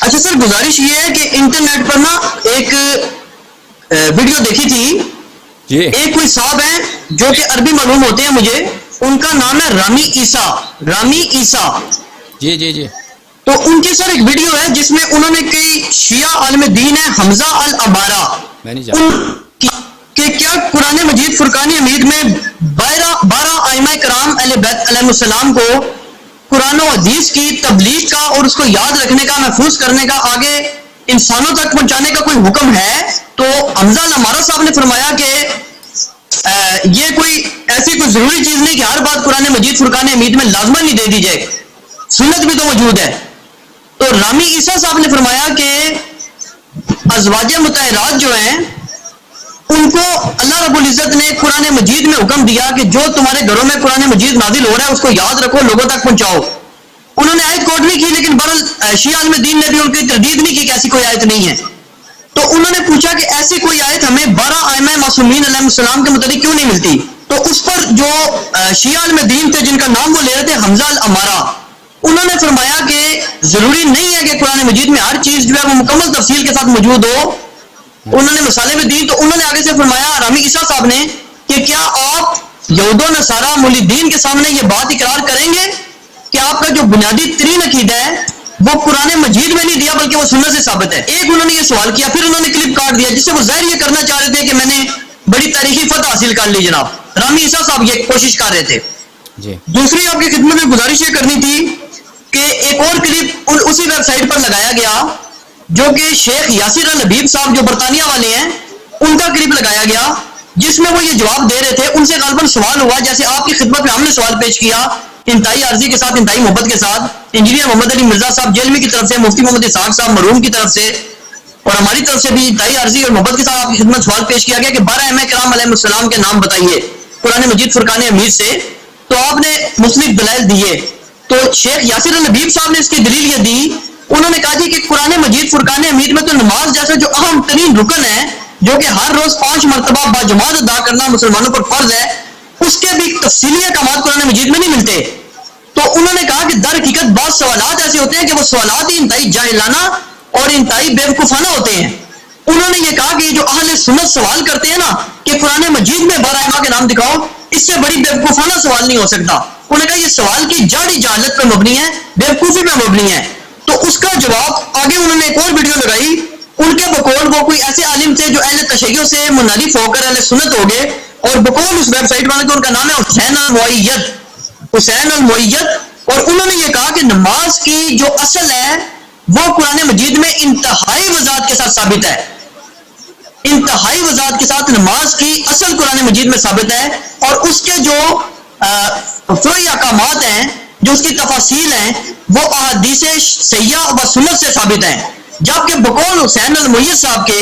اچھا سر، گزارش یہ ہے کہ انٹرنیٹ پر نا ایک ویڈیو دیکھی تھی، جی ایک کوئی صاحب ہیں جو کہ عربی معلوم ہوتے ہیں مجھے، ان کا نام ہے رامی عیسیٰ. جی جی جی تو ان کی سر ایک ویڈیو ہے جس میں انہوں نے کئی شیعہ عالم دین ہے حمزہ العمارہ میں نہیں جانتا کہ کیا قرآن مجید فرقان حمید میں 12 ائمہ کرام اہل بیت علیہ السلام کو قرآن و حدیث کی تبلیغ کا اور اس کو یاد رکھنے کا، محفوظ کرنے کا، آگے انسانوں تک پہنچانے کا کوئی حکم ہے؟ تو حمزہ العمارہ صاحب نے فرمایا کہ یہ کوئی ایسی کوئی ضروری چیز نہیں کہ ہر بات قرآن مجید فرقان حمید میں لازمہ نہیں دے دی جائے، سنت بھی تو موجود ہے. تو رامی عیسیٰ صاحب نے فرمایا کہ ازواج مطہرات جو ہیں ان کو اللہ رب العزت نے قرآن مجید میں حکم دیا کہ جو تمہارے گھروں میں قرآن مجید نازل ہو رہا ہے اس کو یاد رکھو، لوگوں تک پہنچاؤ. انہوں نے آیت کوٹ نہیں کی، لیکن بہرحال شیعہ عالم دین نے بھی ان کی تردید نہیں کی کہ ایسی کوئی آیت نہیں ہے. تو انہوں نے پوچھا کہ ایسی کوئی آیت ہمیں 12 ائمہ معصومین علیہ السلام کے متعلق کیوں نہیں ملتی؟ تو اس پر جو شیعہ عالم دین تھے جن کا نام وہ لے رہے تھے حمزہ العمارہ، انہوں نے فرمایا کہ ضروری نہیں ہے کہ قرآن مجید میں ہر چیز جو ہے وہ مکمل تفصیل کے ساتھ موجود ہو. انہوں نے مثالیں بھی دی. تو انہوں نے آگے سے فرمایا رامی عیسیٰ صاحب نے کہ کیا آپ یہود و نصارہ مولدین کے سامنے یہ بات اقرار کریں گے کہ آپ کا جو بنیادی ترین عقیدہ ہے وہ قرآن مجید میں نہیں دیا بلکہ وہ سنت سے ثابت ہے؟ ایک انہوں نے یہ سوال کیا، پھر انہوں نے کلپ کاٹ دیا جس سے وہ ظاہر یہ کرنا چاہ رہے تھے کہ میں نے بڑی تاریخی فتح حاصل کر لی. جناب رامی عیسیٰ صاحب یہ کوشش کر رہے تھے. جی دوسری آپ کی خدمت میں گزارش یہ کرنی تھی کہ ایک اور کلپ اسی ویب سائٹ پر لگایا گیا جو کہ شیخ یاسر الحبیب صاحب جو برطانیہ والے ہیں ان کا کلپ لگایا گیا جس میں وہ یہ جواب دے رہے تھے. ان سے غالباً سوال ہوا جیسے آپ کی خدمت میں ہم نے سوال پیش کیا، انتہائی عرضی کے ساتھ، انتہائی محبت کے ساتھ. انجینئر محمد علی مرزا صاحب جیلمی کی طرف سے، مفتی محمد اسحاق صاحب مرحوم کی طرف سے اور ہماری طرف سے بھی انتہائی عرضی اور محبت کے ساتھ آپ کی خدمت سوال پیش کیا گیا کہ 12 ائمہ کرام علیہ السلام کے نام بتائیے قرآن مجید فرقان حمید سے. تو آپ نے مختلف دلائل دیے. تو شیخ یاسر الحبیب صاحب نے اس کی دلیل یہ دی، انہوں نے کہا جی کہ قرآن مجید فرقان حمید میں تو نماز جیسا جو اہم ترین رکن ہے جو کہ ہر روز 5 مرتبہ باجماعت ادا کرنا مسلمانوں پر فرض ہے، اس کے بھی تفصیلی احکامات قرآن مجید میں نہیں ملتے. تو انہوں نے کہا کہ در حقیقت بعض سوالات ایسے ہوتے ہیں کہ وہ سوالات ہی انتہائی جاہلانہ اور انتہائی بیوقوفانہ ہوتے ہیں. انہوں نے یہ کہا کہ جو اہل سنت سوال کرتے ہیں نا کہ قرآن مجید میں 12 ائمہ کے نام دکھاؤ، اس سے بڑی بیوقوفانہ سوال نہیں ہو سکتا. انہوں نے کہا یہ سوال کی جڑی جہالت پہ مبنی ہے، بیوقوفی پہ مبنی ہے. تو اس کا جواب آگے انہوں نے ایک اور ویڈیو لگائی. ان کے بقول وہ کوئی ایسے عالم تھے جو اہل تشیع سے منحرف ہو کر اہل سنت ہو گئے، اور بقول اس ویب سائٹ والے ان کا نام ہے حسین المعید. اور انہوں نے یہ کہا کہ نماز کی جو اصل ہے وہ قرآن مجید میں انتہائی وضاحت کے ساتھ ثابت ہے. انتہائی وضاحت کے ساتھ نماز کی اصل قرآن مجید میں ثابت ہے، اور اس کے جو فروعی احکامات ہیں، جو اس کی تفاصیل ہیں، وہ احادیث صحیحہ و سنت سے ثابت ہیں. جبکہ بقول حسین المعید صاحب کے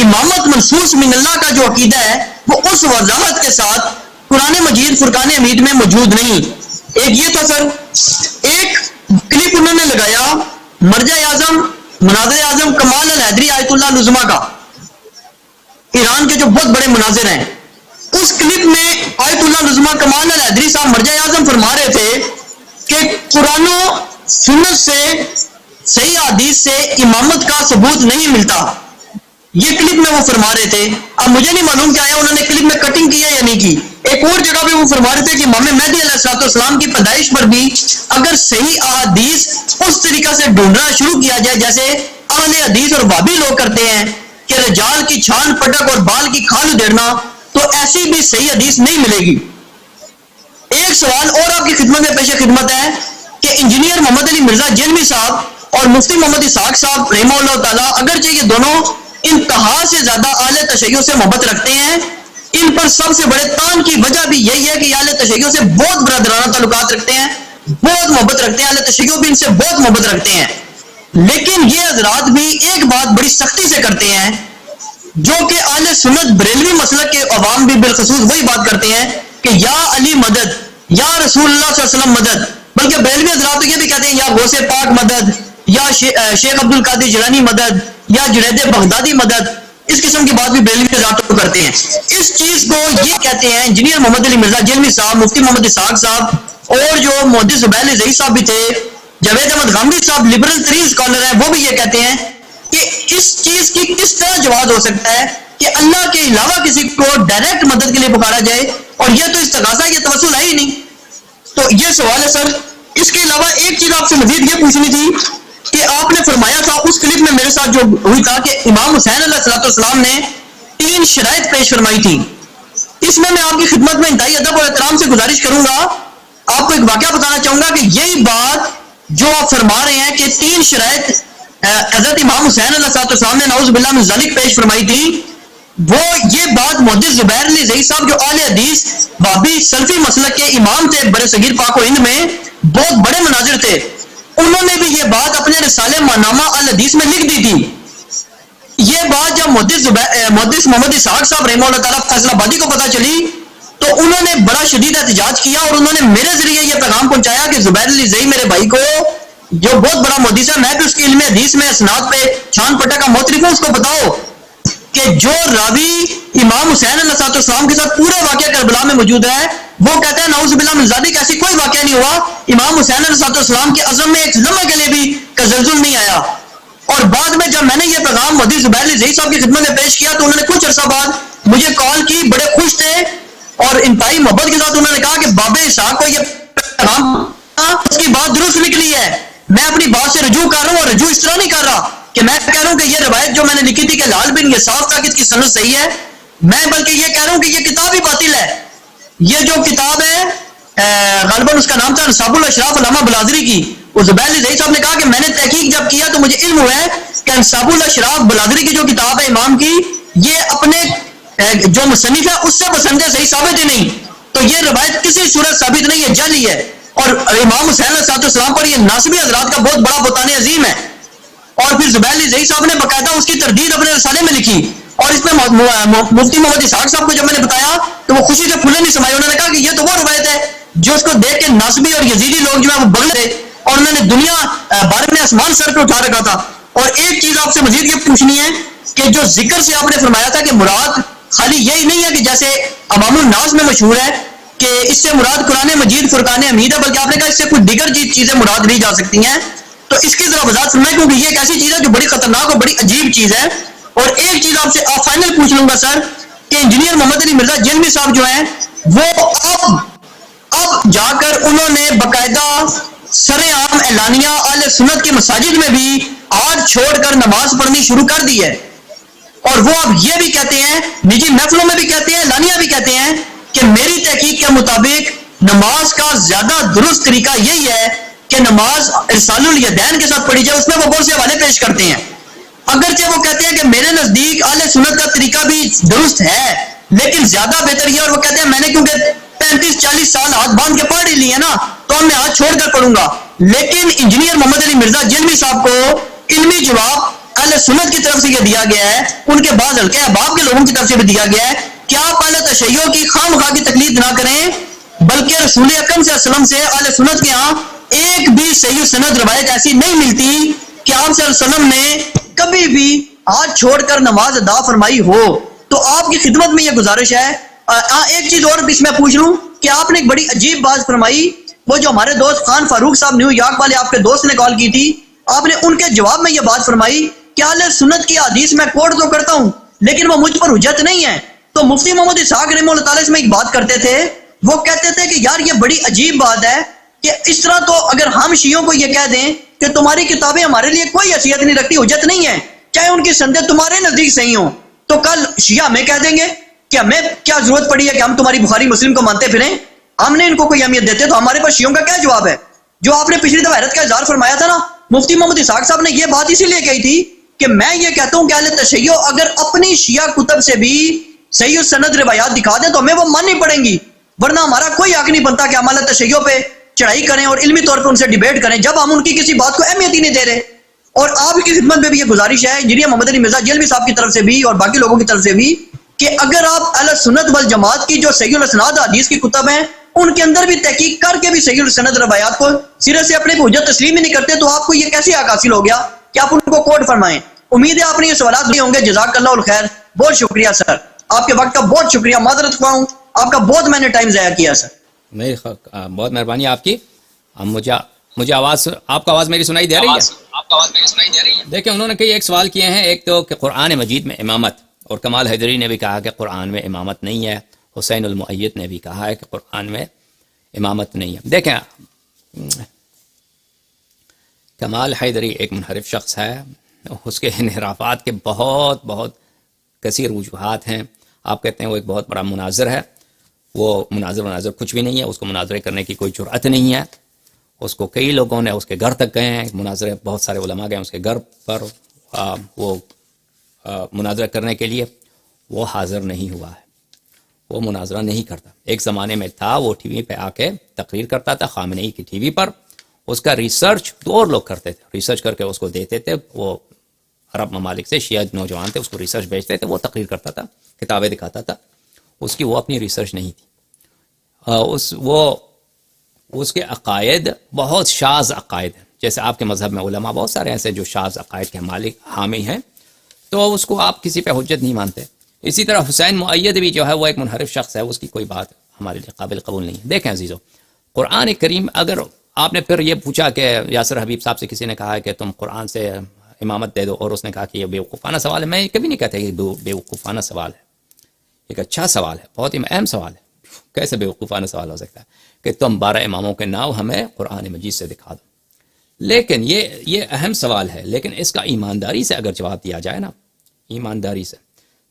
امامت منصوص من اللہ کا جو عقیدہ ہے وہ اس وضاحت کے ساتھ قرآن مجید فرقان حمید میں موجود نہیں. ایک یہ تھا سر. ایک کلپ انہوں نے لگایا مرجع اعظم مناظر اعظم کمال الحیدری آیت اللہ العظمیٰ کا، ایران کے جو بہت بڑے مناظر ہیں. اس کلپ میں آیت اللہ العظمیٰ کمال الحیدری صاحب مرجع اعظم فرما رہے تھے کہ قرآن و سنت سے، صحیح حدیث سے امامت کا ثبوت نہیں ملتا. یہ کلپ میں وہ فرما رہے تھے. اب مجھے نہیں معلوم کیا ہے انہوں نے کلپ میں کٹنگ کی ہے یا نہیں کی. ایک اور جگہ پہ وہ فرما رہے تھے کہ امام مہدی علیہ السلام کی پیدائش پر بھی اگر صحیح احادیث اس طریقہ سے ڈھونڈنا شروع کیا جائے جیسے اہل حدیث اور بابی لوگ کرتے ہیں کہ رجال کی چھان پٹک اور بال کی کھال ادھیڑنا، تو ایسی بھی صحیح حدیث نہیں ملے گی. ایک سوال اور آپ کی خدمت میں پیش خدمت ہے کہ انجینئر محمد علی مرزا جیلمی صاحب اور مفتی محمد اسحاق صاحب رحمہ اللہ تعالیٰ اگرچہ یہ دونوں انتہا سے زیادہ اہل تشیع سے محبت رکھتے ہیں، ان پر سب سے بڑے تان کی وجہ بھی یہی ہے کہ یہ اہل تشیع سے بہت برادرانہ تعلقات رکھتے ہیں، بہت محبت رکھتے ہیں. اہل تشیع بھی ان سے بہت محبت رکھتے ہیں. لیکن یہ حضرات بھی ایک بات بڑی سختی سے کرتے ہیں جو کہ اہل سنت بریلوی مسلک کے عوام بھی بالخصوص وہی بات کرتے ہیں کہ یا علی مدد، یا رسول اللہ صلی اللہ علیہ وسلم مدد. بلکہ بریلوی حضرات تو یہ بھی کہتے ہیں یا غوث پاک مدد، یا شیخ عبد القادر جیلانی مدد، یا جنید بغدادی مدد. اس قسم کی بات بھی بریلوی حضرات کو کرتے ہیں. اس چیز کو یہ کہتے ہیں انجینئر محمد علی مرزا جیلمی صاحب، مفتی محمد اسحاق صاحب اور جو محدث زبیر زئی صاحب بھی تھے، جاوید احمد غامدی صاحب لبرل ترین اسکالر ہیں، وہ بھی یہ کہتے ہیں کہ اس چیز کی کس طرح جواز ہو سکتا ہے کہ اللہ کے علاوہ کسی کو ڈائریکٹ مدد کے لیے پکارا جائے، اور یہ تو استغاثہ، یہ توسل ہے ہی نہیں. تو یہ سوال ہے سر. اس کے علاوہ ایک چیز آپ سے مزید یہ پوچھنی تھی کہ آپ نے فرمایا تھا اس کلپ میں میرے ساتھ جو ہوئی تھا کہ امام حسین علیہ السلام نے 3 شرائط پیش فرمائی تھی. اس میں آپ کی خدمت میں انتہائی ادب اور احترام سے گزارش کروں گا، آپ کو ایک واقعہ بتانا چاہوں گا کہ یہی بات جو آپ فرما رہے ہیں کہ 3 شرائط حضرت امام حسین علیہ السلام نے نعوذ باللہ من ذالک پیش فرمائی تھی، وہ یہ بات محدث زبیر علی زئی صاحب جو اہل حدیث بابی سلفی مسلک کے امام تھے برِ صغیر پاک و ہند میں، بہت بڑے مناظر تھے، انہوں نے بھی یہ بات اپنے رسالے معنامہ الحدیث میں لکھ دی تھی. یہ بات جب محدث محمد اسحاق صاحب رحمہ اللہ تعالیٰ فیصل آبادی کو پتہ چلی تو انہوں نے بڑا شدید احتجاج کیا، اور انہوں نے میرے ذریعے یہ پیغام پہنچایا کہ زبیر علی زئی میرے بھائی کو جو بہت بڑا محدث ہے، میں بھی اس کے علم حدیث میں اسناد پہ چھان پٹا کا موترف ہوں، اس کو بتاؤ کہ جو راوی امام حسین علیہ السلام کے ساتھ پورے واقعہ کربلا میں موجود ہے وہ کہتا ہے نعوذ باللہ من ذالک ایسی کوئی واقعہ نہیں ہوا، امام حسین علیہ السلام کے عزم میں ایک لمحے کے لیے بھی تزلزل نہیں آیا. اور بعد میں جب میں نے یہ پیغام محدث زبیر علی زئی صاحب کی خدمت میں پیش کیا تو انہوں نے کچھ عرصہ بعد مجھے کال کی، بڑے خوش تھے اور انتہائی محبت کے ساتھ انہوں نے کہا کہ باب اسحاق کو یہ پیغام اس کی بات درست نکلی ہے، میں اپنی بات سے رجوع کر رہا ہوں، اور رجوع اس طرح نہیں کر رہا کہ میں کہہ رہا ہوں کہ یہ روایت جو میں نے لکھی تھی کہ لال بن یساف تک اس کی سند صحیح ہے، میں بلکہ یہ کہہ رہا ہوں کہ یہ کتاب ہی باطل ہے. یہ جو کتاب ہے غالباً اس کا نام تھا انصاب الاشراف علامہ بلازری کی، وہ زبیر علی زئی صاحب نے کہا کہ میں نے تحقیق جب کیا تو مجھے علم ہوا ہے کہ انصاب الاشراف بلازری کی جو کتاب ہے امام کی، یہ اپنے جو مصنف ہے اس سے پسند ہے، صحیح ثابت ہی نہیں. تو یہ روایت کسی صورت ثابت نہیں ہے، جعلی ہے، اور امام حسین علیہ السلام پر یہ ناصبی حضرات کا بہت بڑا بہتان عظیم ہے. اور پھر زبیر علی زئی صاحب نے باقاعدہ اس کی تردید اپنے رسالے میں لکھی، اور اس میں مفتی محمد اسحاق صاحب کو جب میں نے بتایا تو وہ خوشی سے پھولے نہیں سمائے. انہوں نے کہا کہ یہ تو وہ روایت ہے جو اس کو دیکھ کے ناصبی اور یزیدی لوگ جو ہے وہ بغل تھے، اور انہوں نے دنیا بارے میں آسمان سر پہ اٹھا رکھا تھا. اور ایک چیز آپ سے مزید یہ پوچھنی ہے کہ جو ذکر سے آپ نے فرمایا تھا کہ مراد خالی یہی نہیں ہے کہ جیسے عوام الناس میں مشہور ہے کہ اس سے مراد قرآن مجید فرقان حمید ہے، بلکہ آپ نے کہا اس سے کوئی دیگر چیزیں مراد لی جا سکتی ہیں. تو اس کی ذرا وضاحت فرمائیں، کیونکہ یہ ایک ایسی چیز ہے جو بڑی خطرناک اور بڑی عجیب چیز ہے. اور ایک چیز آپ سے فائنل پوچھ لوں گا سر کہ انجینئر محمد علی مرزا جلمی صاحب جو ہیں وہ اب جا کر انہوں نے باقاعدہ سر عام اعلانیہ اہل سنت کی مساجد میں بھی آج چھوڑ کر نماز پڑھنی شروع کر دی ہے، اور وہ اب یہ بھی کہتے ہیں، نجی محفلوں میں بھی کہتے ہیں، اعلانیہ بھی کہتے ہیں کہ میری تحقیق کے مطابق نماز کا زیادہ درست طریقہ یہی ہے کہ نماز ارسال الیدین کے ساتھ پڑھی جائے. اس میں وہ بہت سے حوالے پیش کرتے ہیں، اگرچہ وہ کہتے ہیں کہ میرے نزدیک اہل سنت کا طریقہ بھی درست ہے لیکن زیادہ بہتر یہ، اور وہ کہتے ہیں میں نے کیونکہ 35-40 سال ہاتھ باندھ کے پڑھ ہی لیے نا تو میں ہاتھ چھوڑ کر پڑھوں گا. لیکن انجینئر محمد علی مرزا جلمی صاحب کو علمی جواب اہل سنت کی طرف سے یہ دیا گیا ہے، ان کے بعض حلقے احباب کے لوگوں کی طرف سے بھی دیا گیا ہے کہ آپ اہل تشیع کی خواہ مخواہ کی تقلید نہ کریں، بلکہ رسول اکرم صلی اللہ علیہ وسلم سے اہل سنت کے ہاں ایک بھی صحیح سند روایت ایسی نہیں ملتی کہ آپ صلی اللہ علیہ وسلم نے کبھی بھی ہاتھ چھوڑ کر نماز ادا فرمائی ہو. تو آپ کی خدمت میں یہ گزارش ہے. ایک چیز اور اس میں پوچھ لوں کہ آپ نے ایک بڑی عجیب بات فرمائی، وہ جو ہمارے دوست خان فاروق صاحب نیو یارک والے آپ کے دوست نے کال کی تھی، آپ نے ان کے جواب میں یہ بات فرمائی کہ اہل سنت کی حدیث میں کوٹ تو کرتا ہوں لیکن وہ مجھ پر حجت نہیں ہے. تو مفتی محمد اسحاق رحمہ اللہ تعالیٰ اس میں ایک بات کرتے تھے، وہ کہتے تھے کہ یار یہ بڑی عجیب بات ہے کہ اس طرح تو اگر ہم شیعوں کو یہ کہہ دیں کہ تمہاری کتابیں ہمارے لیے کوئی حیثیت نہیں رکھتی، حجت نہیں ہے، چاہے ان کی سندیں تمہارے نزدیک صحیح ہوں، تو کل شیعہ ہمیں کہہ دیں گے کہ ہمیں کیا ضرورت پڑی ہے کہ ہم تمہاری بخاری مسلم کو مانتے پھریں، ہم نے ان کو کوئی اہمیت دیتے، تو ہمارے پاس شیعوں کا کیا جواب ہے؟ جو آپ نے پچھلی دفعہ حیرت کا اظہار فرمایا تھا نا، مفتی محمد اسحاق صاحب نے یہ بات اسی لیے کہی تھی کہ میں یہ کہتا ہوں کہ اہل تشیع اگر اپنی شیعہ کتب سے بھی صحیح سند روایات دکھا دیں تو ہمیں وہ ماننی پڑیں گی، ورنہ ہمارا کوئی حق نہیں بنتا کہ ہم اہل تشیع پہ چڑھائی کریں اور علمی طور پہ ان سے ڈیبیٹ کریں جب ہم ان کی کسی بات کو اہمیت ہی نہیں دے رہے. اور آپ کی خدمت میں بھی یہ گزارش ہے انجینئر محمد علی مرزا جلمی صاحب کی طرف سے بھی اور باقی لوگوں کی طرف سے بھی کہ اگر آپ اہل سنت والجماعت کی جو صحیح الاسناد حدیث کی کتب ہیں ان کے اندر بھی تحقیق کر کے بھی صحیح السند روایات کو سرے سے اپنے کو حجت تسلیم ہی نہیں کرتے، تو آپ کو یہ کیسے حق حاصل ہو گیا کہ آپ ان کو کوٹ فرمائیں؟ امید ہے آپ نے یہ سوالات بھی ہوں گے. جزاک اللہ الخیر. بہت شکریہ سر، آپ کے وقت کا بہت شکریہ، معذرت خواہ ہوں آپ کا بہت میں نے ٹائم ضائع کیا سر. بہت مہربانی آپ کی. ہم مجھے آپ کا آواز میری سنائی دے رہی ہے؟ دیکھیں انہوں نے کئی ایک سوال کیے ہیں. ایک تو کہ قرآن مجید میں امامت، اور کمال حیدری نے بھی کہا کہ قرآن میں امامت نہیں ہے. حسین المؤید نے بھی کہا ہے کہ قرآن میں امامت نہیں ہے. دیکھیں کمال حیدری ایک منحرف شخص ہے، اس کے انحرافات کے بہت بہت کثیر وجوہات ہیں. آپ کہتے ہیں وہ ایک بہت بڑا مناظر ہے، وہ مناظر کچھ بھی نہیں ہے، اس کو مناظرے کرنے کی کوئی جرأت نہیں ہے. اس کو کئی لوگوں نے اس کے گھر تک گئے ہیں مناظرے، بہت سارے علماء گئے اس کے گھر پر وہ مناظرہ کرنے کے لیے. وہ حاضر نہیں ہوا ہے، وہ مناظرہ نہیں کرتا. ایک زمانے میں تھا وہ ٹی وی پہ آ کے تقریر کرتا تھا، خامنئی کی ٹی وی پر. اس کا ریسرچ دو اور لوگ کرتے تھے، ریسرچ کر کے اس کو دیتے تھے. وہ عرب ممالک سے شیعہ نوجوان تھے، اس کو ریسرچ بھیجتے تھے، وہ تقریر کرتا تھا، کتابیں دکھاتا تھا. اس کی وہ اپنی ریسرچ نہیں تھی. اس کے عقائد بہت شاذ عقائد ہیں. جیسے آپ کے مذہب میں علماء بہت سارے ایسے جو شاذ عقائد کے مالک حامی ہیں، تو اس کو آپ کسی پہ حجت نہیں مانتے. اسی طرح حسین مؤید بھی جو ہے وہ ایک منحرف شخص ہے، اس کی کوئی بات ہمارے لیے قابل قبول نہیں ہے. دیکھیں عزیزو، قرآن کریم، اگر آپ نے پھر یہ پوچھا کہ یاسر حبیب صاحب سے کسی نے کہا ہے کہ تم قرآن سے امامت دے دو، اور اس نے کہا کہ یہ بیوقوفانہ سوال ہے. میں کبھی نہیں کہتا کہ یہ بیوقوفانہ سوال ہے، ایک اچھا سوال ہے، بہت ہی اہم سوال ہے. کیسے بیوقوفانہ سوال ہو سکتا ہے کہ تم 12 اماموں کے نام ہمیں قرآن مجید سے دکھا دو؟ لیکن یہ اہم سوال ہے، لیکن اس کا ایمانداری سے اگر جواب دیا جائے نا، ایمانداری سے،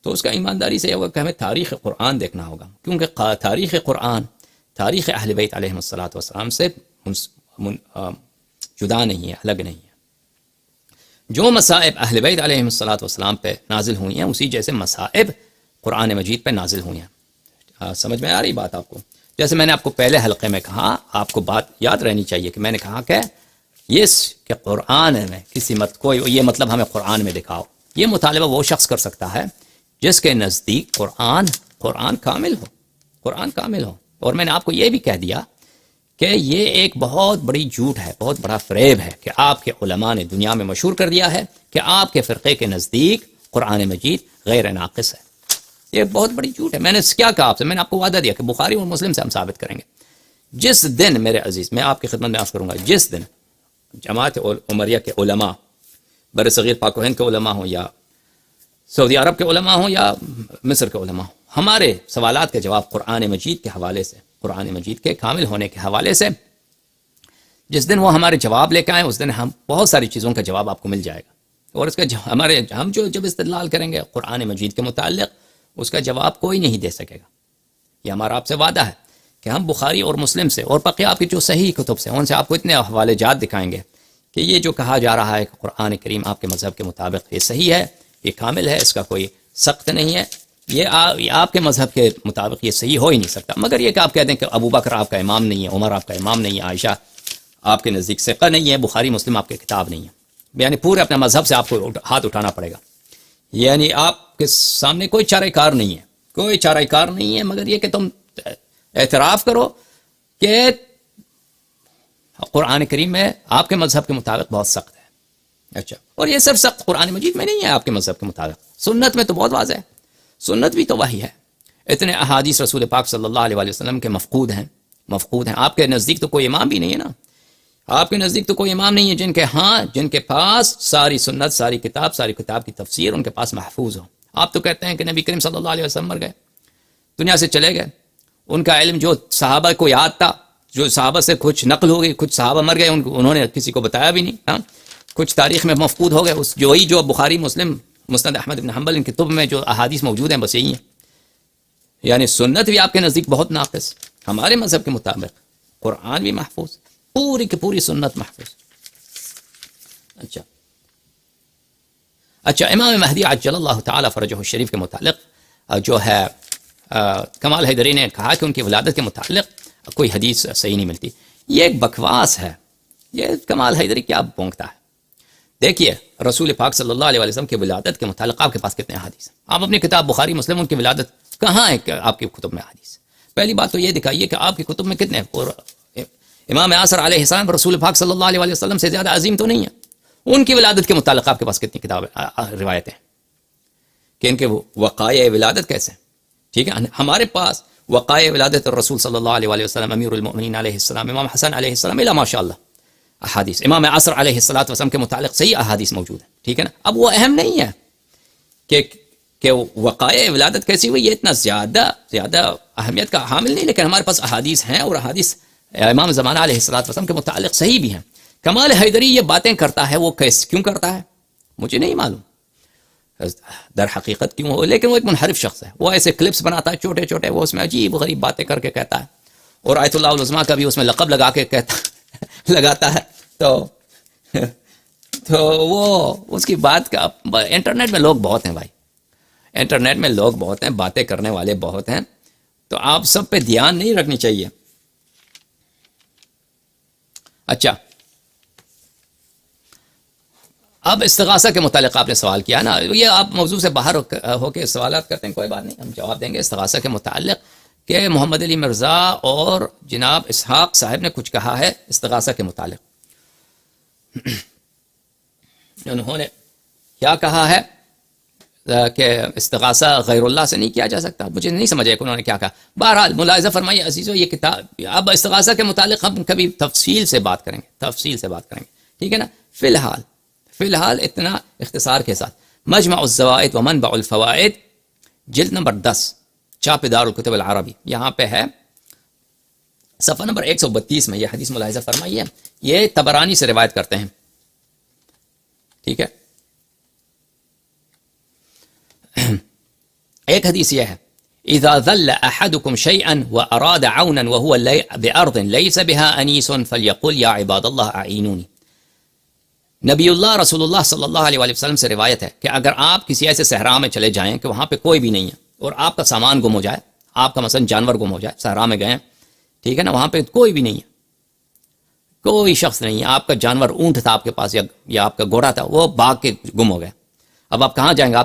تو اس کا ایمانداری سے یہ ہوگا کہ ہمیں تاریخ قرآن دیکھنا ہوگا. کیونکہ تاریخ قرآن تاریخ اہل بیت علیہ السلام سے جدا نہیں ہے، الگ نہیں ہے. جو مصائب اہل بیت علیہ السلام پہ نازل ہوئی ہیں، اسی جیسے مصائب قرآن مجید پہ نازل ہوئی ہیں. سمجھ میں آ رہی بات آپ کو؟ جیسے میں نے آپ کو پہلے حلقے میں کہا، آپ کو بات یاد رہنی چاہیے کہ میں نے کہا کہ کہ قرآن میں کسی کوئی یہ مطلب ہمیں قرآن میں دکھاؤ، یہ مطالبہ وہ شخص کر سکتا ہے جس کے نزدیک قرآن کامل ہو، قرآن کامل ہو. اور میں نے آپ کو یہ بھی کہہ دیا کہ یہ ایک بہت بڑی جھوٹ ہے، بہت بڑا فریب ہے کہ آپ کے علماء نے دنیا میں مشہور کر دیا ہے کہ آپ کے فرقے کے نزدیک قرآن مجید غیر ناقص ہے. یہ بہت بڑی جھوٹ ہے. میں نے کیا کہا آپ سے؟ میں نے آپ کو وعدہ دیا کہ بخاری اور مسلم سے ہم ثابت کریں گے. جس دن میرے عزیز، میں آپ کی خدمت میں عرض کروں گا، جس دن جماعت عمریہ کے علماء، بر صغیر پاک و ہند کے علماء ہوں یا سعودی عرب کے علماء ہوں یا مصر کے علماء ہوں، ہمارے سوالات کے جواب قرآن مجید کے حوالے سے، قرآن مجید کے کامل ہونے کے حوالے سے، جس دن وہ ہمارے جواب لے کے آئیں، اس دن ہم بہت ساری چیزوں کا جواب آپ کو مل جائے گا. اور اس کا ہم جب استدلال کریں گے قرآن مجید کے متعلق، اس کا جواب کوئی نہیں دے سکے گا. یہ ہمارا آپ سے وعدہ ہے کہ ہم بخاری اور مسلم سے اور بقیہ آپ کی جو صحیح کتب سے، ان سے آپ کو اتنے حوالے جات دکھائیں گے کہ یہ جو کہا جا رہا ہے کہ قرآن کریم آپ کے مذہب کے مطابق یہ صحیح ہے، یہ کامل ہے، اس کا کوئی سخت نہیں ہے، یہ آپ کے مذہب کے مطابق یہ صحیح ہو ہی نہیں سکتا. مگر یہ کہ آپ کہہ دیں کہ ابو بکر آپ کا امام نہیں ہے، عمر آپ کا امام نہیں ہے، عائشہ آپ کے نزدیک ثقہ نہیں ہے، بخاری مسلم آپ کی کتاب نہیں ہے، یعنی پورے اپنے مذہب سے آپ کو ہاتھ اٹھانا پڑے گا. یعنی آپ کے سامنے کوئی چارہ کار نہیں ہے، کوئی چارہ کار نہیں ہے مگر یہ کہ تم اعتراف کرو کہ قرآن کریم میں آپ کے مذہب کے مطابق بہت سخت ہے. اچھا، اور یہ صرف سخت قرآن مجید میں نہیں ہے آپ کے مذہب کے مطابق، سنت میں تو بہت واضح ہے. سنت بھی تو وہی ہے. اتنے احادیث رسول پاک صلی اللہ علیہ وسلم کے مفقود ہیں. آپ کے نزدیک تو کوئی امام بھی نہیں ہے نا، آپ کے نزدیک تو کوئی امام نہیں ہے جن کے پاس ساری سنت، ساری کتاب کی تفسیر ان کے پاس محفوظ ہو. آپ تو کہتے ہیں کہ نبی کریم صلی اللہ علیہ وسلم مر گئے، دنیا سے چلے گئے، ان کا علم جو صحابہ کو یاد تھا، جو صحابہ سے کچھ نقل ہو گئی، کچھ صحابہ مر گئے، انہوں نے کسی کو بتایا بھی نہیں، کچھ تاریخ میں مفقود ہو گئے. جو بخاری مسلم، مسند احمد بن حنبل، ان کتب میں جو احادیث موجود ہیں بس یہی ہیں. یعنی سنت بھی آپ کے نزدیک بہت ناقص. ہمارے مذہب کے مطابق قرآن بھی محفوظ، پوری کی پوری سنت محفوظ. اچھا، امام مہدی عجل اللہ تعالی فرجہ الشریف کے متعلق جو ہے کمال حیدری نے کہا کہ ان کی ولادت کے متعلق کوئی حدیث صحیح نہیں ملتی. یہ ایک بکواس ہے. یہ کمال حیدری کیا بونکتا ہے؟ دیکھیے، رسول پاک صلی اللہ علیہ وسلم کی ولادت کے متعلق آپ کے پاس کتنے حدیث ہیں؟ آپ اپنی کتاب بخاری مسلم، ان کی ولادت کہاں ہے آپ کی کتب میں حدیث؟ پہلی بات تو یہ دکھائیے کہ آپ کی کتب میں کتنے امام عاصر علیہ السلام رسول پاک صلی اللہ علیہ وسلم سے زیادہ عظیم تو نہیں ہے. ان کی ولادت کے متعلق آپ کے پاس کتنی کتابیں روایتیں کہ ان کے وقائع ولادت کیسے؟ ٹھیک ہے، ہمارے پاس وقائع ولادت الرسول صلی اللہ علیہ وسلم، امیر المؤمنین علیہ السلام، امام حسن علیہ السلام، الا ماشاء اللہ احادیث امام عصر علیہ الصلوۃ والسلام کے متعلق صحیح احادیث موجود ہیں، ٹھیک ہے نا. اب وہ اہم نہیں ہے کہ وقائع ولادت کیسی ہوئی، یہ اتنا زیادہ اہمیت کا حامل نہیں، لیکن ہمارے پاس احادیث ہیں اور احادیث امام زمانہ علیہ الصلوۃ والسلام کے متعلق صحیح بھی ہیں. کمال حیدری یہ باتیں کرتا ہے، وہ کیوں کرتا ہے مجھے نہیں معلوم در حقیقت کیوں ہو، لیکن وہ ایک منحرف شخص ہے. وہ ایسے کلپس بناتا ہے چھوٹے چھوٹے، وہ اس میں عجیب غریب باتیں کر کے کہتا ہے، اور آیت اللہ العظمیٰ کا بھی اس میں لقب لگا کے لگاتا ہے. تو وہ اس کی بات کا انٹرنیٹ میں لوگ بہت ہیں بھائی، انٹرنیٹ میں لوگ بہت ہیں، باتیں کرنے والے بہت ہیں، تو آپ سب پہ دھیان نہیں رکھنی چاہیے. اچھا، اب استغاثہ کے متعلق آپ نے سوال کیا نا، یہ آپ موضوع سے باہر ہو کے سوالات کرتے ہیں، کوئی بات نہیں، ہم جواب دیں گے استغاثہ کے متعلق کہ محمد علی مرزا اور جناب اسحاق صاحب نے کچھ کہا ہے استغاثہ کے متعلق. انہوں نے کیا کہا ہے کہ استغاثہ غیر اللہ سے نہیں کیا جا سکتا، مجھے نہیں سمجھا کہ انہوں نے کیا کہا. بہرحال ملاحظہ فرمائیے عزیزو، یہ کتاب اب استغاثہ کے متعلق ہم کبھی تفصیل سے بات کریں گے، ٹھیک ہے نا. فی الحال اتنا اختصار کے ساتھ مجمع الزوائد و منبع الفوائد جلد نمبر 10 چاپ دار الکتب العربی، یہاں پہ ہے صفحہ نمبر 132 میں یہ حدیث ملاحظہ فرمائیے. یہ طبرانی سے روایت کرتے ہیں، ٹھیک ہے. ایک حدیث یہ ہے، اذا ذل احدكم شيئا واراد عونا وهو بارض ليس بها انيس فليقل يا عباد الله اعينوني. نبی اللہ رسول اللہ صلی اللہ علیہ وآلہ وسلم سے روایت ہے کہ اگر آپ کسی ایسے صحرا میں چلے جائیں کہ وہاں پہ کوئی بھی نہیں ہے اور آپ کا سامان گم ہو جائے، آپ کا مثلا جانور گم ہو جائے، صحرا میں گئے، ٹھیک ہے نا، وہاں پہ کوئی بھی نہیں ہے، کوئی شخص نہیں ہے، آپ کا جانور اونٹ تھا آپ کے پاس یا آپ کا گھوڑا تھا، وہ بھاگ کے گم ہو گئے. اب آپ کہاں جائیں گے؟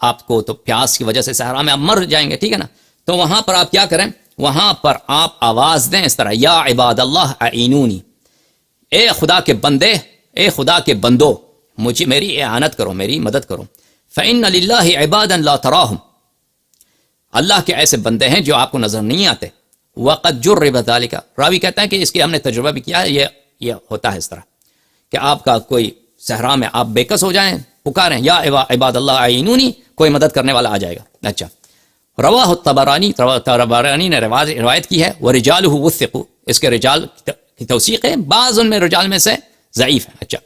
آپ کو تو پیاس کی وجہ سے صحرا میں آپ مر جائیں گے، ٹھیک ہے نا. تو وہاں پر آپ کیا کریں؟ وہاں پر آپ آواز دیں اس طرح، یا عباد اللہ اعینونی، اے خدا کے بندے، اے خدا کے بندو، میری اعانت کرو، میری مدد کرو. فإن للہ عبادا لا تراہم، اللہ کے ایسے بندے ہیں جو آپ کو نظر نہیں آتے. وقد جرب ذلک، راوی کہتا ہے کہ اس کی ہم نے تجربہ بھی کیا ہے، یہ ہوتا ہے اس طرح کہ آپ کا کوئی صحرا میں آپ بےکس ہو جائیں، پکاریں یا عباد اللہ اعینونی، کوئی مدد کرنے والا آ جائے گا. اچھا، رواہ الطبرانی نے روایت کی ہے، ورجالہ وثقوا، اس کے رجال کی توثیق ہے، بعض ان میں رجال میں سے ضعیف ہے. اچھا،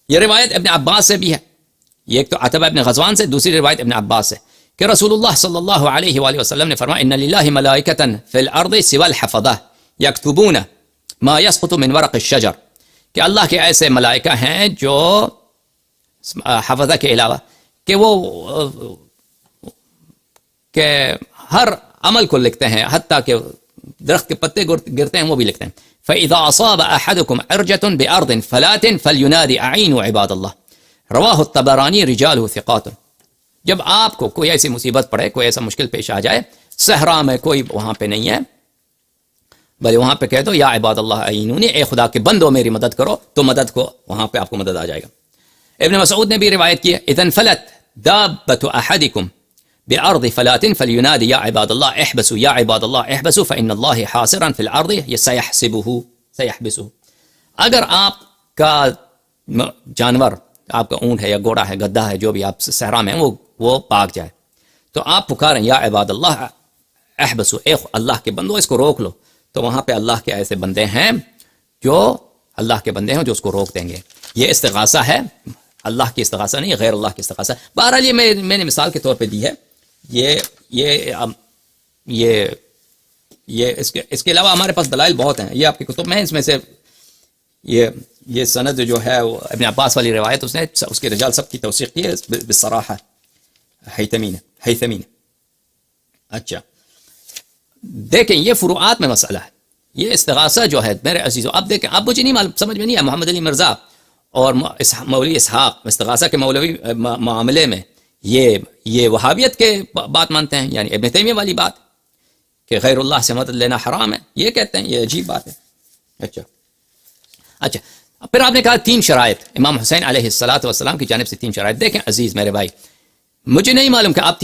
یہ روایت ابن عباس سے بھی ہے، یہ ایک تو عتبہ ابن غزوان سے، دوسری روایت ابن عباس سے کہ رسول اللہ صلی اللہ علیہ وآلہ وسلم نے فرمایا، ان للہ ملائکۃ فی الارض سوى الحفظہ یکتبون ما یسقط من ورق الشجر، کہ اللہ کے ایسے ملائکہ ہیں جو حفظہ کے علاوہ کہ وہ کہ ہر عمل کو لکھتے ہیں، حتیٰ کہ درخت کے پتے گرتے ہیں وہ بھی لکھتے ہیں. فَإِذَا أَصَابَ أَحَدُكُمْ عِرْجَةٌ بِأَرْضٍ فَلَاتٍ فَلْيُنَادِ أَعِينُوا عِبَادَ اللَّهِ رواہ الطبرانی رجالہ ثقات. جب آپ کو کوئی ایسی مصیبت پڑے، کوئی ایسا مشکل پیش آ جائے، صحرا میں کوئی وہاں پہ نہیں ہے، بھلے وہاں پہ کہہ دو یا عباد اللہ اعینونی، اے خدا کے بندو میری مدد کرو، تو مدد کو وہاں پہ آپ کو مدد آ جائے گا. ابن مسعود نے بھی روایت کی ہے، اذا انفلت دابۃ احدکم بارض فلات فلینادی یا عباد اللہ احبسوا یا عباد اللہ احبسوا فان اللہ حاصرا فی الارض سیحبسه. اگر آپ کا جانور، آپ کا اونٹ ہے یا گھوڑا ہے، گدھا ہے، جو بھی آپ صحرا میں وہ بھاگ جائے، تو آپ پکاریں یا عباد اللہ احبسوا، اے اللہ کے بندو اس کو روک لو. تو وہاں پہ اللہ کے ایسے بندے ہیں جو اللہ کے بندے ہیں جو اس کو روک دیں گے. یہ استغاثہ ہے، اللہ کی استغاثہ نہیں، غیر اللہ کی استغاثہ. بہرحال یہ میں نے مثال کے طور پہ دی ہے. یہ اس کے علاوہ ہمارے پاس دلائل بہت ہیں، یہ آپ کی کتب میں ہیں. اس میں سے یہ سند جو ہے ابن عباس والی روایت، اس کے رجال سب کی توثیق کی ہے بالصراحہ، حیثمی نے. اچھا دیکھیں، یہ فروعات میں مسئلہ ہے. یہ استغاثہ جو ہے میرے عزیزو، اب دیکھیں، اب مجھے نہیں معلوم، سمجھ میں نہیں ہے محمد علی مرزا اور مولوی اسحاق استغاثہ کے مولوی معاملے میں یہ وہابیت کے بات مانتے ہیں، یعنی ابن تیمیہ والی بات کہ غیر اللہ سے مدد لینا حرام ہے، یہ کہتے ہیں. یہ عجیب بات ہے. اچھا پھر آپ نے کہا 3 شرائط، امام حسین علیہ السلام کی جانب سے 3 شرائط. دیکھیں عزیز میرے بھائی، مجھے نہیں معلوم کہ آپ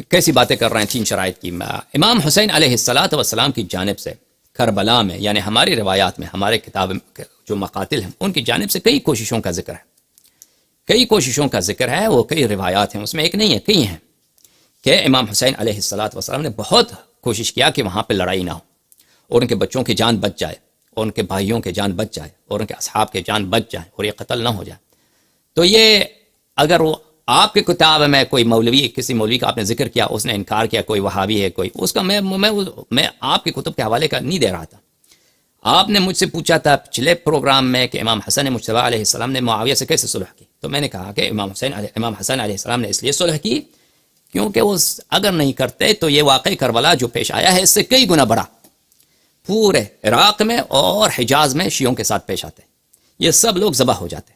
کیسی باتیں کر رہے ہیں 3 شرائط کی. امام حسین علیہ السلام کی جانب سے کربلا میں یعنی ہماری روایات میں ہمارے کتاب جو مقاتل ہیں ان کی جانب سے کئی کوششوں کا ذکر ہے، کئی کوششوں کا ذکر ہے، وہ کئی روایات ہیں، اس میں ایک نہیں ہے کئی ہیں کہ امام حسین علیہ السلام نے بہت کوشش کیا کہ وہاں پہ لڑائی نہ ہو اور ان کے بچوں کی جان بچ جائے اور ان کے بھائیوں کی جان بچ جائے اور ان کے اصحاب کی جان بچ جائے اور یہ قتل نہ ہو جائے۔ تو یہ اگر وہ آپ کے کتاب میں کوئی مولوی، کسی مولوی کا آپ نے ذکر کیا، اس نے انکار کیا کوئی وہابی ہے کوئی، اس کا میں آپ کے کتب کے حوالے کا نہیں دے رہا تھا۔ آپ نے مجھ سے پوچھا تھا پچھلے پروگرام میں کہ امام حسن مجتبی علیہ السلام نے معاویہ سے کیسے صلح کی، تو میں نے کہا کہ امام حسن علیہ السلام نے اس لیے صلح کی کیونکہ وہ اگر نہیں کرتے تو یہ واقعی کربلا جو پیش آیا ہے اس سے کئی گنا بڑا پورے عراق میں اور حجاز میں شیعوں کے ساتھ پیش آتے، یہ سب لوگ ذبح ہو جاتے۔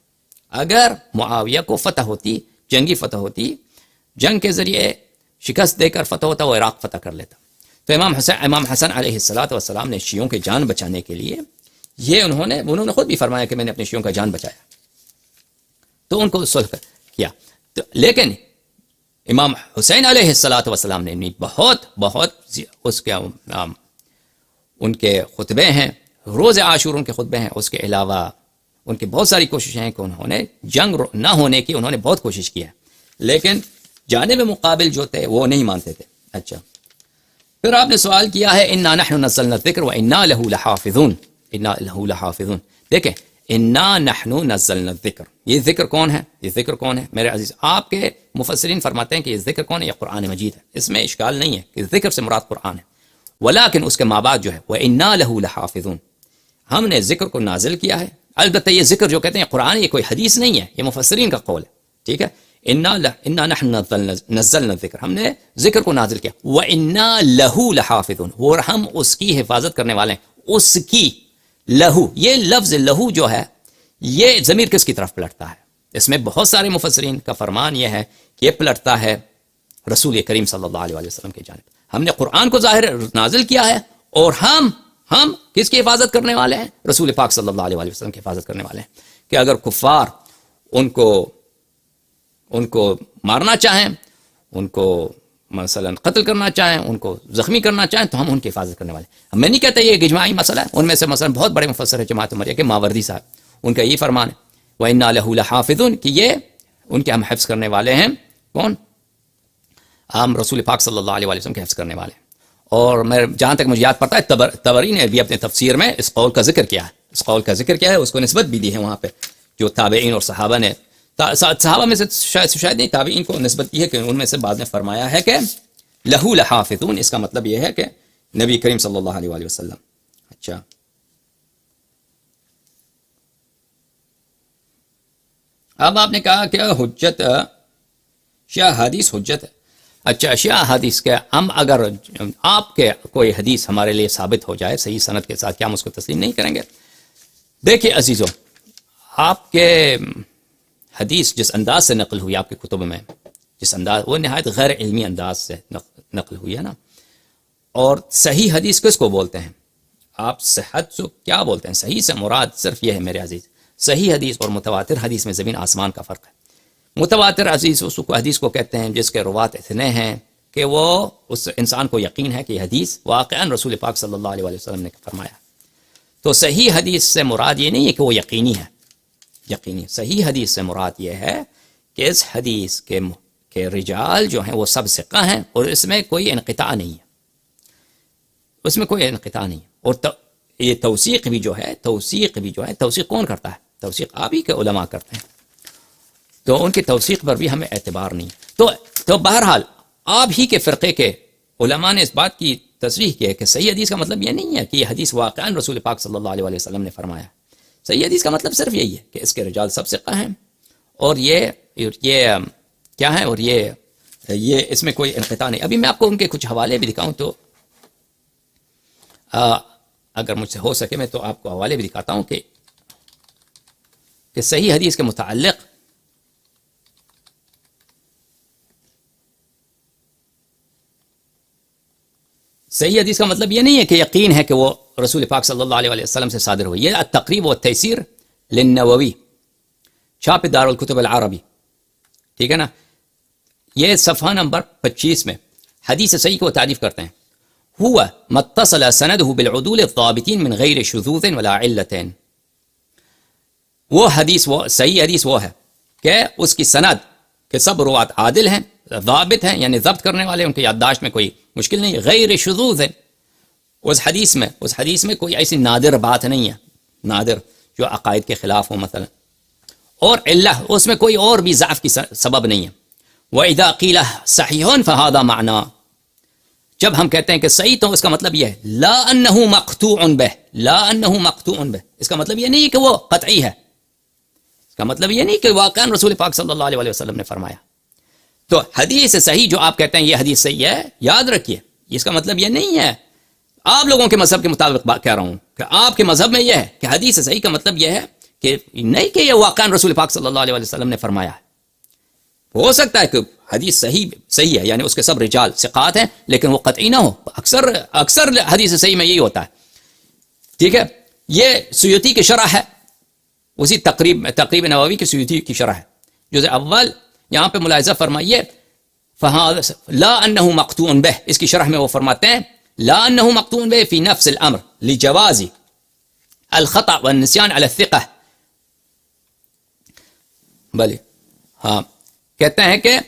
اگر معاویہ کو فتح ہوتی، جنگی فتح ہوتی، جنگ کے ذریعے شکست دے کر فتح ہوتا، وہ عراق فتح کر لیتا۔ تو امام حسن علیہ السلام نے شیعوں کے جان بچانے کے لیے یہ انہوں نے خود بھی فرمایا کہ میں نے اپنے شیعوں کا جان بچایا، تو ان کو صلح کیا۔ لیکن امام حسین علیہ السلام نے بہت اس کے ان کے خطبے ہیں، روز عاشور ان کے خطبے ہیں، اس کے علاوہ ان کی بہت ساری کوششیں ہیں کہ انہوں نے جنگ نہ ہونے کی انہوں نے بہت کوشش کی ہے، لیکن جانب مقابل جو تھے وہ نہیں مانتے تھے۔ اچھا، پھر آپ نے سوال کیا ہے انا نحن نزلنا الذکر وانا له لحافظون، انا له لحافظون۔ دیکھیں انا نحن نزلنا الذکر، یہ ذکر کون ہے؟ یہ ذکر کون ہے میرے عزیز؟ آپ کے مفسرین فرماتے ہیں کہ یہ ذکر کون ہے؟ یہ قرآن مجید ہے، اس میں اشکال نہیں ہے کہ ذکر سے مراد قرآن ہے، ولیکن اس کے ماں بعد جو ہے وانا له لحافظون، ہم نے ذکر کو نازل کیا ہے۔ البتہ یہ ذکر جو کہتے ہیں قرآن، یہ کوئی حدیث نہیں ہے، یہ مفسرین کا قول ہے، ٹھیک ہے۔ انا نحن نزلنا الذکر، ہم نے ذکر کو نازل کیا، وانا له لحافظون، اور ہم اس کی حفاظت کرنے والے ہیں۔ اس کی لہو، یہ لفظ لہو جو ہے یہ ضمیر کس کی طرف پلٹتا ہے؟ اس میں بہت سارے مفسرین کا فرمان یہ ہے کہ یہ پلٹتا ہے رسول کریم صلی اللہ علیہ وسلم کی جانب۔ ہم نے قرآن کو ظاہر نازل کیا ہے اور ہم کس کی حفاظت کرنے والے ہیں؟ رسول پاک صلی اللہ علیہ وسلم کی حفاظت کرنے والے ہیں، کہ اگر کفار ان کو مارنا چاہیں، ان کو مثلا قتل کرنا چاہیں، ان کو زخمی کرنا چاہیں، تو ہم ان کی حفاظت کرنے والے ہیں۔ میں نہیں کہتا یہ ایک اجماعی مسئلہ ہے، ان میں سے مثلا بہت بڑے مفسر ہے جماعت عمریہ کے ماوردی صاحب، ان کا یہ فرمان ہے وَإِنَّا لَهُ لَحَافِظُونَ، کہ یہ ان کے ہم حفظ کرنے والے ہیں۔ کون؟ ہم رسول پاک صلی اللہ علیہ وسلم کے حفظ کرنے والے ہیں۔ اور میں جہاں تک مجھے یاد پڑتا ہے طبری نے بھی اپنے تفسیر میں اس قول کا ذکر کیا ہے، اس قول کا ذکر کیا ہے، اس کو نسبت بھی دی ہے وہاں پہ، جو تابعین اور صحابہ نے، صحابہ میں سے شاید نہیں، تابعین کو نسبت کی ہے کہ ان میں سے بعد نے فرمایا ہے کہ لہو لحافظون، اس کا مطلب یہ ہے کہ نبی کریم صلی اللہ علیہ وسلم۔ اچھا، اب آپ نے کہا کہ حجت شیعہ حدیث حجت ہے۔ اچھا، شیعہ حدیث کے ہم اگر آپ کے کوئی حدیث ہمارے لیے ثابت ہو جائے صحیح سند کے ساتھ، کیا ہم اس کو تسلیم نہیں کریں گے؟ دیکھیے عزیزو، آپ کے حدیث جس انداز سے نقل ہوئی آپ کے کتب میں، جس انداز، وہ نہایت غیر علمی انداز سے نقل ہوئی ہے نا۔ اور صحیح حدیث کس کو بولتے ہیں؟ آپ صحت کو کیا بولتے ہیں؟ صحیح سے مراد صرف یہ ہے میرے عزیز، صحیح حدیث اور متواتر حدیث میں زمین آسمان کا فرق ہے۔ متواتر عزیز اس کو حدیث کو کہتے ہیں جس کے روات اتنے ہیں کہ وہ اس انسان کو یقین ہے کہ یہ حدیث واقعاً رسول پاک صلی اللہ علیہ وسلم نے فرمایا۔ تو صحیح حدیث سے مراد یہ نہیں ہے کہ وہ یقینی ہے، یقینی۔ صحیح حدیث سے مراد یہ ہے کہ اس حدیث کے رجال جو ہیں وہ سب ثقہ ہیں اور اس میں کوئی انقطاع نہیں ہے، اس میں کوئی انقطاع نہیں ہے۔ اور یہ توثیق بھی جو ہے، توثیق کون کرتا ہے؟ توثیق آپ ہی کے علماء کرتے ہیں، تو ان کی توثیق پر بھی ہمیں اعتبار نہیں۔ تو بہرحال آپ ہی کے فرقے کے علماء نے اس بات کی تصریح کی ہے کہ صحیح حدیث کا مطلب یہ نہیں ہے کہ یہ حدیث واقعاً رسول پاک صلی اللہ علیہ وسلم نے فرمایا۔ صحیح حدیث کا مطلب صرف یہی ہے کہ اس کے رجال سب ثقہ ہیں اور یہ کیا ہے، اور یہ اس میں کوئی انقطاع نہیں۔ ابھی میں آپ کو ان کے کچھ حوالے بھی دکھاؤں تو اگر مجھ سے ہو سکے میں تو آپ کو حوالے بھی دکھاتا ہوں کہ صحیح حدیث کے متعلق صحیح حدیث کا مطلب یہ نہیں ہے کہ یقین ہے کہ وہ رسول پاک صلی اللہ علیہ وسلم سے صادر ہوئی۔ یہ التقریب والتیسیر للنووی، چھاپ دار الکتب العربی، ٹھیک ہے نا۔ یہ صفحہ نمبر 25 میں حدیث صحیح کو تعریف کرتے ہیں۔ هو ما اتصل سنده بالعدول الضابطين من غیر شذوذ ولا علتين. وہ حدیث، وہ صحیح حدیث وہ ہے کہ اس کی سند کہ سب روات عادل ہیں، ضابط ہیں، یعنی ضبط کرنے والے، ان کی یادداشت میں کوئی مشکل نہیں، غیر شذوذ ہے. اس حدیث میں کوئی ایسی نادر بات نہیں ہے، نادر جو عقائد کے خلاف ہو مثلا. اور علہ، اس میں کوئی اور بھی ضعف کی سبب نہیں ہے. وَإِذَا قِيلَ صَحِيحٌ فَهَذَا مَعْنَى، جب ہم کہتے ہیں کہ صحیح تو اس کا مطلب یہ ہے لا انہ مقطوع بہ، لا انہ مقطوع بہ، اس کا مطلب یہ نہیں کہ وہ قطعی ہے، اس کا مطلب یہ نہیں کہ واقعا رسول پاک صلی اللہ علیہ وسلم نے فرمایا. تو حدیث صحیح جو آپ کہتے ہیں یہ حدیث صحیح ہے، یاد رکھیے اس کا مطلب یہ نہیں ہے آپ لوگوں کے مذہب کے مطابق بات کہہ رہا ہوں کہ آپ کے مذہب میں یہ ہے کہ حدیث صحیح کا مطلب یہ ہے کہ نہیں کہ یہ واقعا رسول پاک صلی اللہ علیہ وسلم نے فرمایا ہے. ہو سکتا ہے کہ حدیث صحیح ہے، یعنی اس کے سب رجال ثقات ہیں، لیکن وہ قطعی نہ ہو. اکثر حدیث صحیح میں یہی ہوتا ہے. ٹھیک ہے، یہ سیوطی کی شرح ہے، اسی تقریب نووی کی سیوطی کی شرح ہے. جزء اول یہاں پہ ملاحظہ فرمائیے، لا انہ مقطوع بہ، اس کی شرح میں وہ فرماتے ہیں لا انہ مقطوع بہ فی نفس الامر لجواز الخطأ والنسیان علی الثقہ. بھلے ہاں کہتے ہیں کہ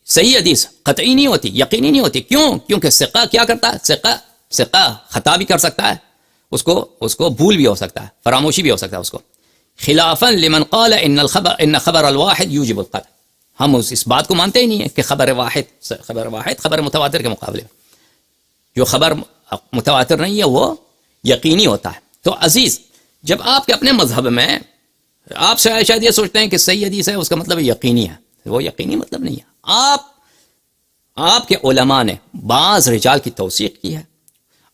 صحیح حدیث قطعی نہیں ہوتی، یقینی نہیں ہوتی. کیوں؟ کیونکہ ثقہ کیا کرتا ہے، ثقہ خطا بھی کر سکتا ہے، اس کو بھول بھی ہو سکتا ہے، فراموشی بھی ہو سکتا ہے اس کو. خلافا لمن قال ان خبر الواحد یوجب القطع، ہم اس بات کو مانتے ہی نہیں ہیں کہ خبر واحد خبر متواتر کے مقابلے میں جو خبر متواتر نہیں ہے وہ یقینی ہوتا ہے. تو عزیز، جب آپ کے اپنے مذہب میں آپ شاید یہ سوچتے ہیں کہ صحیح حدیث ہے اس کا مطلب یقینی ہے، وہ یقینی مطلب نہیں ہے. آپ کے علماء نے بعض رجال کی توثیق کی ہے.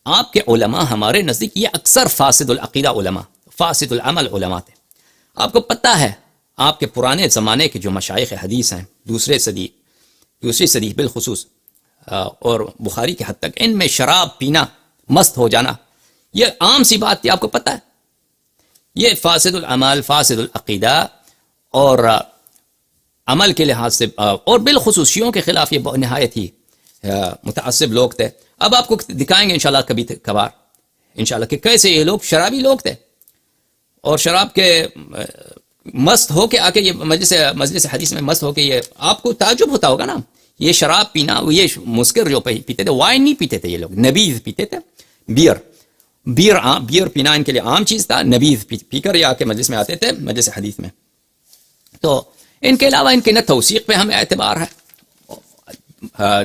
آپ کے علماء ہمارے نزدیک یہ اکثر فاسد العقیدہ علماء، فاسد العمل علماء تھے. آپ کو پتہ ہے آپ کے پرانے زمانے کے جو مشائخ حدیث ہیں، دوسری صدی بالخصوص اور بخاری کے حد تک، ان میں شراب پینا، مست ہو جانا یہ عام سی بات تھی. آپ کو پتہ ہے یہ فاسد العمل، فاسد العقیدہ اور عمل کے لحاظ سے، اور بالخصوص شیعوں کے خلاف یہ نہایت ہی متعصب لوگ تھے. اب آپ کو دکھائیں گے انشاءاللہ کبھی کبھار انشاءاللہ کہ کیسے یہ لوگ شرابی لوگ تھے، اور شراب کے مست ہو کے آ کے یہ مجلس حدیث میں مست ہو کے، یہ آپ کو تعجب ہوتا ہوگا نا، یہ شراب پینا، یہ مسکر جو پیتے تھے، وائن نہیں پیتے تھے یہ لوگ، نبیذ پیتے تھے. بیئر پینا ان کے لیے عام چیز تھا. نبیذ پی کر یہ آ کے مجلس میں آتے تھے، مجلس حدیث میں. تو ان کے علاوہ ان کے نہ توثیق پہ ہمیں اعتبار ہے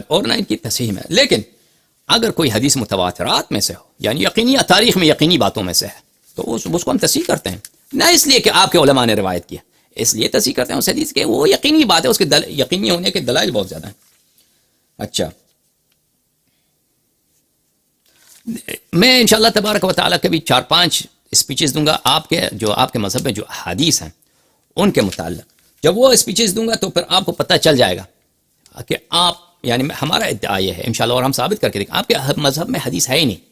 اور نہ ان کی تصحیح میں. لیکن اگر کوئی حدیث متواترات میں سے ہو، یعنی یقینی تاریخ میں یقینی باتوں میں سے ہے، تو اس کو ہم تصحیح کرتے ہیں. نہ اس لیے کہ آپ کے علماء نے روایت کیا، اس لیے تصحیح کرتے ہیں اس حدیث کے وہ یقینی بات ہے، اس کے یقینی ہونے کے دلائل بہت زیادہ ہیں. اچھا، میں انشاءاللہ تبارک و تعالیٰ کبھی 4-5 اسپیچز دوں گا آپ کے مذہب میں جو حدیث ہیں ان کے متعلق. جب وہ اسپیچز دوں گا تو پھر آپ کو پتہ چل جائے گا کہ آپ، یعنی ہمارا ادعا یہ ہے انشاءاللہ، اور ہم ثابت کر کے دیکھیں، آپ کے مذہب میں حدیث ہے ہی نہیں.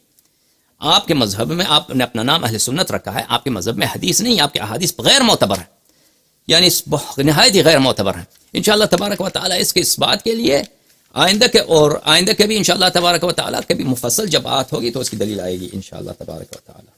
آپ کے مذہب میں آپ نے اپنا نام اہل سنت رکھا ہے، آپ کے مذہب میں حدیث نہیں، آپ کے احادیث غیر معتبر ہیں، یعنی نہایت ہی غیر معتبر ہیں. انشاءاللہ تبارک و تعالیٰ اس بات کے لیے آئندہ کے بھی انشاءاللہ تبارک و تعالیٰ کبھی مفصل جب بات ہوگی تو اس کی دلیل آئے گی انشاءاللہ تبارک و تعالیٰ.